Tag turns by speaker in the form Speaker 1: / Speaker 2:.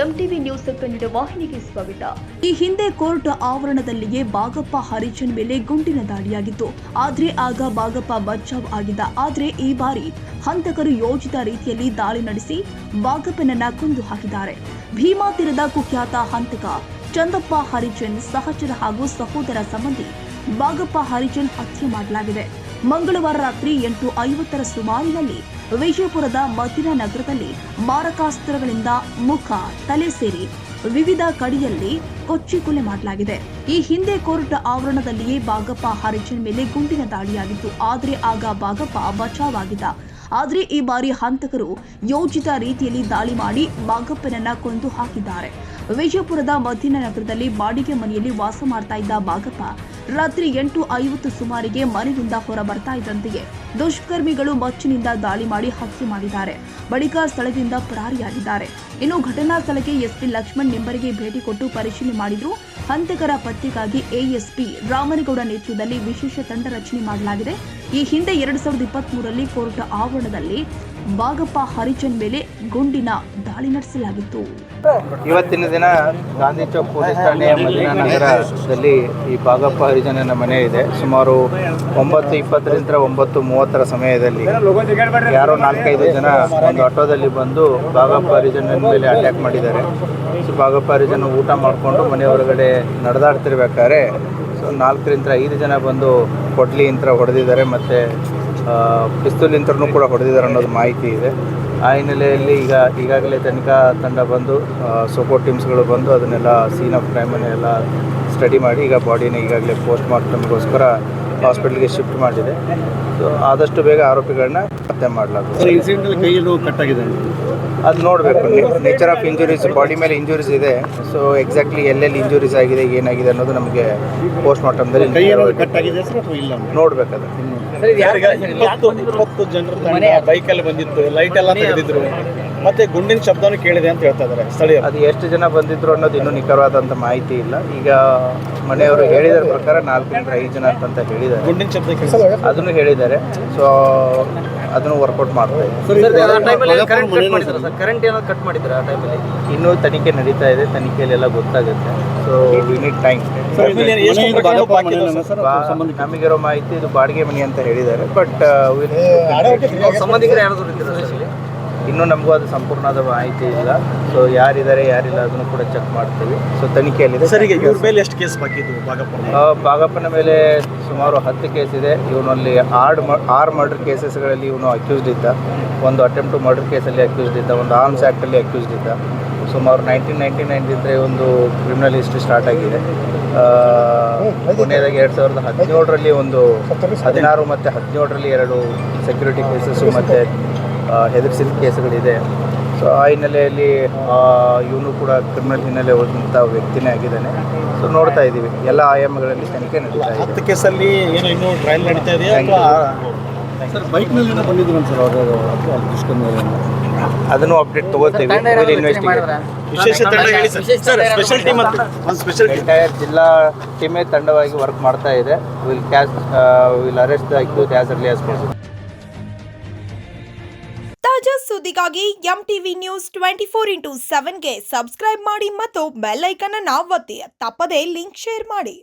Speaker 1: MTV news Kannada ವಾಹಿನಿಗೆ ಸ್ವಾಗತ.
Speaker 2: ಈ ಹಿಂದೆ ಕೋರ್ಟ್ ಆವರಣದಲ್ಲಿಯೇ ಬಾಗಪ್ಪ ಹರಿಜನ್ ಮೇಲೆ ಗುಂಡಿನ ದಾಳಿಯಾಗಿತ್ತು. ಆದ್ರೆ ಆಗ ಬಾಗಪ್ಪ ಬಚಾವ್ ಆಗಿದ್ದ. ಆದ್ರೆ ಈ ಬಾರಿ ಹಂತಕರು ಯೋಜಿತ ರೀತಿಯಲ್ಲಿ ದಾಳಿ ನಡೆಸಿ ಬಾಗಪ್ಪನನ್ನ ಕೊಂದು ಹಾಕಿದ್ದಾರೆ. ಭೀಮಾ ತೀರದ ಕುಖ್ಯಾತ ಹಂತಕ ಚಂದಪ್ಪ ಹರಿಜನ್ ಸಹಚರ ಹಾಗೂ ಸಹೋದರ ಸಂಬಂಧಿ ಬಾಗಪ್ಪ ಹರಿಜನ್ ಹತ್ಯೆ ಮಾಡಲಾಗಿದೆ. ಮಂಗಳವಾರ ರಾತ್ರಿ 8:50 ಸುಮಾರಿನಲ್ಲಿ ವಿಜಯಪುರದ ಮದಿನಾ ನಗರದಲ್ಲಿ ಮಾರಕಾಸ್ತ್ರಗಳಿಂದ ಮುಖ, ತಲೆ ಸೇರಿ ವಿವಿಧ ಕಡೆಯಲ್ಲಿ ಕೊಚ್ಚಿ ಕೊಲೆ ಮಾಡಲಾಗಿದೆ. ಈ ಹಿಂದೆ ಕೋರ್ಟ್ ಆವರಣದಲ್ಲಿಯೇ ಬಾಗಪ್ಪ ಹರಿಜನ್ ಮೇಲೆ ಗುಂಡಿನ ದಾಳಿಯಾಗಿತ್ತು. ಆದ್ರೆ ಆಗ ಬಾಗಪ್ಪ ಬಚಾವ್ ಆಗಿದ್ದ. ಆದ್ರೆ ಈ ಬಾರಿ ಹಂತಕರು ಯೋಜಿತ ರೀತಿಯಲ್ಲಿ ದಾಳಿ ಮಾಡಿ ಬಾಗಪ್ಪನನ್ನ ಕೊಂದು ಹಾಕಿದ್ದಾರೆ. ವಿಜಯಪುರದ ಮದಿನಾ ನಗರದಲ್ಲಿ ಬಾಡಿಗೆ ಮನೆಯಲ್ಲಿ ವಾಸ ಮಾಡ್ತಾ ಇದ್ದ ಬಾಗಪ್ಪ ರಾತ್ರಿ 8:50 ಸುಮಾರಿಗೆ ಮನೆಯಿಂದ ಹೊರ ಬರ್ತಾ ಇದ್ದಂತೆಯೇ ದುಷ್ಕರ್ಮಿಗಳು ಮಚ್ಚಿನಿಂದ ದಾಳಿ ಮಾಡಿ ಹತ್ಯೆ ಮಾಡಿದ್ದಾರೆ. ಬಳಿಕ ಸ್ಥಳದಿಂದ ಪರಾರಿಯಾಗಿದ್ದಾರೆ. ಇನ್ನು ಘಟನಾ ಸ್ಥಳಕ್ಕೆ ಎಸ್ಪಿ ಲಕ್ಷ್ಮಣ್ ನಿಂಬರಿಗೆ ಭೇಟಿ ಕೊಟ್ಟು ಪರಿಶೀಲನೆ ಮಾಡಿದ್ರು. ಹಂತಕರ ಪತ್ತೆಗಾಗಿ ಎಎಸ್ಪಿ ರಾಮನಗೌಡ ನೇತೃತ್ವದಲ್ಲಿ ವಿಶೇಷ ತಂಡ ರಚನೆ ಮಾಡಲಾಗಿದೆ. ಈ ಹಿಂದೆ 2023ರಲ್ಲಿ ಕೋರ್ಟ್ ಆವರಣದಲ್ಲಿ ಬಾಗಪ್ಪ ಹರಿಜನ್ ಮೇಲೆ ಗುಂಡಿನ ದಾಳಿ ನಡೆಸಲಾಗಿತ್ತು.
Speaker 3: ಇವತ್ತಿನ ದಿನ ಗಾಂಧಿ ಚೌಕ್ ಪೊಲೀಸ್ ಠಾಣೆಯ ಮದಿನಾ ನಗರದಲ್ಲಿ ಈ ಬಾಗಪ್ಪ ಹರಿಜನನ ಮನೆ ಇದೆ. ಸುಮಾರು 9:20ರಿಂದ 9:30 ಸಮಯದಲ್ಲಿ ಯಾರೋ 4-5 ಜನ ಒಂದು ಆಟೋದಲ್ಲಿ ಬಂದು ಬಾಗಪ್ಪ ಹರಿಜನನ ಮೇಲೆ ಅಟ್ಯಾಕ್ ಮಾಡಿದ್ದಾರೆ. ಸೊ ಬಾಗಪ್ಪ ಹರಿಜನ ಊಟ ಮಾಡಿಕೊಂಡು ಮನೆ ಹೊರಗಡೆ ನಡೆದಾಡ್ತಿರ್ಬೇಕಾದ್ರೆ 4ರಿಂದ 5 ಜನ ಬಂದು ಕೊಡ್ಲಿ ಯಂತ್ರ ಹೊಡೆದಿದ್ದಾರೆ ಮತ್ತು ಪಿಸ್ತೂಲ್ ಯಂತ್ರನೂ ಕೂಡ ಹೊಡೆದಿದ್ದಾರೆ ಅನ್ನೋದು ಮಾಹಿತಿ ಇದೆ. ಆ ಹಿನ್ನೆಲೆಯಲ್ಲಿ ಈಗಾಗಲೇ ತನಿಖಾ ತಂಡ ಬಂದು ಸೋಕೋ ಟೀಮ್ಸ್ಗಳು ಬಂದು ಅದನ್ನೆಲ್ಲ ಸೀನ್ ಆಫ್ ಕ್ರೈಮನ್ನೆಲ್ಲ ಸ್ಟಡಿ ಮಾಡಿ ಈಗ ಬಾಡಿನ ಈಗಾಗಲೇ ಪೋಸ್ಟ್ ಮಾರ್ಟಮ್ಗೋಸ್ಕರ ಹಾಸ್ಪಿಟಲ್ಗೆ ಶಿಫ್ಟ್ ಮಾಡಿದೆ. ಸೊ ಆದಷ್ಟು ಬೇಗ ಆರೋಪಿಗಳನ್ನ ಹತ್ಯೆ ಮಾಡಲಾಗುತ್ತೆ.
Speaker 4: ಇನ್ಸಿಡೆಂಟಲ್ಲಿ ಕೈಯಲ್ಲೂ ಕಟ್ಟಾಗಿದೆ,
Speaker 3: ಅದು ನೋಡಬೇಕು. ನೇಚರ್ ಆಫ್ ಇಂಜುರೀಸ್, ಬಾಡಿ ಮೇಲೆ ಇಂಜುರೀಸ್ ಇದೆ. ಸೊ ಎಕ್ಸಾಕ್ಟ್ಲಿ ಎಲ್ಲೆಲ್ಲಿ ಇಂಜುರೀಸ್ ಆಗಿದೆ, ಏನಾಗಿದೆ ಅನ್ನೋದು ನಮಗೆ ಪೋಸ್ಟ್ ಮಾರ್ಟಮ್ದಲ್ಲಿ
Speaker 4: ಕಟ್ಟಾಗಿದೆ ಅಥವಾ ಇಲ್ಲ
Speaker 3: ನೋಡಬೇಕಾದ್ರೆ.
Speaker 4: 20 ಜನರ ಬೈಕಲ್ಲಿ ಬಂದಿತ್ತು, ಲೈಟ್ ಎಲ್ಲ ತೆಗೆದಿದ್ರು, ಮತ್ತೆ ಗುಂಡಿನ ಶಬ್ದನೂ ಕೇಳಿದೆ ಅಂತ ಹೇಳ್ತಾ ಇದ್ದಾರೆ ಸ್ಥಳೀಯರು.
Speaker 3: ಅದು ಎಷ್ಟು ಜನ ಬಂದಿದ್ರು ಅನ್ನೋದು ಇನ್ನೂ ನಿಖರವಾದಂಥ ಮಾಹಿತಿ ಇಲ್ಲ. ಈಗ ಮನೆಯವರು ಹೇಳಿದ ಪ್ರಕಾರ 4ರಿಂದ 5 ಜನ ಅಂತ ಹೇಳಿದ್ದಾರೆ.
Speaker 4: ಗುಂಡಿನ ಶಬ್ದ
Speaker 3: ಅದನ್ನು ಹೇಳಿದ್ದಾರೆ. ಸೊ ಅದನ್ನು ವರ್ಕೌಟ್ ಮಾಡ್ತಾ ಇದ್ದಾರೆ.
Speaker 5: ಕರೆಂಟ್ ಏನೋ ಕಟ್ ಮಾಡಿದ್ರು ಆ ಟೈಮಲ್ಲಿ.
Speaker 3: ಇನ್ನೂ ತನಿಖೆ ನಡೀತಾ ಇದೆ. ತನಿಖೆಯಲ್ಲೆಲ್ಲ ಗೊತ್ತಾಗುತ್ತೆ. So we need time. ನಮಗಿರೋ ಮಾಹಿತಿ ಇದು ಬಾಡಿಗೆ ಮನೆ ಅಂತ ಹೇಳಿದ್ದಾರೆ. ಬಟ್
Speaker 5: ಸಂಬಂಧಿಕರು ಯಾರಾದರೂ ಇದ್ದಾರೆ?
Speaker 3: ಇನ್ನೂ ನಮಗೂ ಅದು ಸಂಪೂರ್ಣವಾದ ಮಾಹಿತಿ ಇಲ್ಲ. ಸೊ ಯಾರಿದ್ದಾರೆ ಯಾರಿಲ್ಲ ಅದನ್ನು ಕೂಡ ಚೆಕ್ ಮಾಡ್ತೀವಿ. ಸೊ ತನಿಖೆಯಲ್ಲಿದೆ.
Speaker 4: ಸರಿಗೆ ಇವ್ರ ಮೇಲೆ ಎಷ್ಟು ಕೇಸ್ ಬಾಕಿ ಇದ್ದು?
Speaker 3: ಬಾಗಪ್ಪನ ಮೇಲೆ ಸುಮಾರು 10 ಕೇಸ್ ಇದೆ. ಇವನಲ್ಲಿ 6 ಮರ್ಡರ್ ಕೇಸಸ್ಗಳಲ್ಲಿ ಇವನು ಅಕ್ಯೂಸ್ಡ್ ಇದ್ದ. ಒಂದು ಅಟೆಂಪ್ಟ್ ಟು ಮರ್ಡರ್ ಕೇಸಲ್ಲಿ ಅಕ್ಯೂಸ್ಡ್ ಇದ್ದ. ಒಂದು ಆರ್ಮ್ಸ್ ಆ್ಯಕ್ಟಲ್ಲಿ ಅಕ್ಯೂಸ್ಡ್ ಇದ್ದ. ಸುಮಾರು 1999 ಒಂದು ಕ್ರಿಮಿನಲ್ ಹಿಸ್ಟ್ರಿ ಸ್ಟಾರ್ಟ್ ಆಗಿದೆ. ಕೊನೆಯದಾಗಿ 2017ರಲ್ಲಿ ಒಂದು 16 ಮತ್ತು 17ರಲ್ಲಿ 2 ಸೆಕ್ಯೂರಿಟಿ ಕೇಸಸ್ಸು ಮತ್ತು ಹೆದರಿಸಿದ ಕೇಸುಗಳಿದೆ. ಸೊ ಆ ಹಿನ್ನೆಲೆಯಲ್ಲಿ ಇವನು ಕೂಡ ಕ್ರಿಮಿನಲ್ ಹಿನ್ನೆಲೆ ಹೋದಂಥ ವ್ಯಕ್ತಿನೇ ಆಗಿದ್ದಾನೆ. ಸೊ ನೋಡ್ತಾ ಇದ್ದೀವಿ, ಎಲ್ಲ ಆಯಾಮಗಳಲ್ಲಿ ತನಿಖೆ ನಡೀತಾ ಇದೆ.
Speaker 4: 10 ಕೇಸಲ್ಲಿ ಏನೋ ಇನ್ನೂ ಟ್ರಯಲ್ ನಡೀತಾ ಇದೆಯಾ? ಸರ್ ಬೈಕ್ನಲ್ಲಿ ಏನೋ ಬಂದಿದ್ರು ಸರ್
Speaker 3: ಅದನ್ನು ಅಪ್ಡೇಟ್ ತೊಗೋತೀವಿ.
Speaker 4: ವಿಶೇಷ ತಂಡ ಹೇಳಿ ಸರ್. ಸ್ಪೆಷಲ್ ಟೀಮ್ ಅಂತ ಒಂದು ಸ್ಪೆಷಲ್
Speaker 3: ಎಂಟೈರ್ ಜಿಲ್ಲಾ ಟೀಮೇ ತಂಡವಾಗಿ ವರ್ಕ್ ಮಾಡ್ತಾ ಇದೆ. Will arrest the accused as early as possible.
Speaker 2: ತಾಜಾ ಸುದ್ದಿಗಾಗಿ ಎಂಟಿವಿ ನ್ಯೂಸ್ 24x7ಗೆ ಸಬ್ಸ್ಕ್ರೈಬ್ ಮಾಡಿ ಮತ್ತು ಬೆಲ್ ಐಕಾನ್ ಅನ್ನು ಒತ್ತಿ. ತಪ್ಪದೇ ಲಿಂಕ್ ಶೇರ್ ಮಾಡಿ.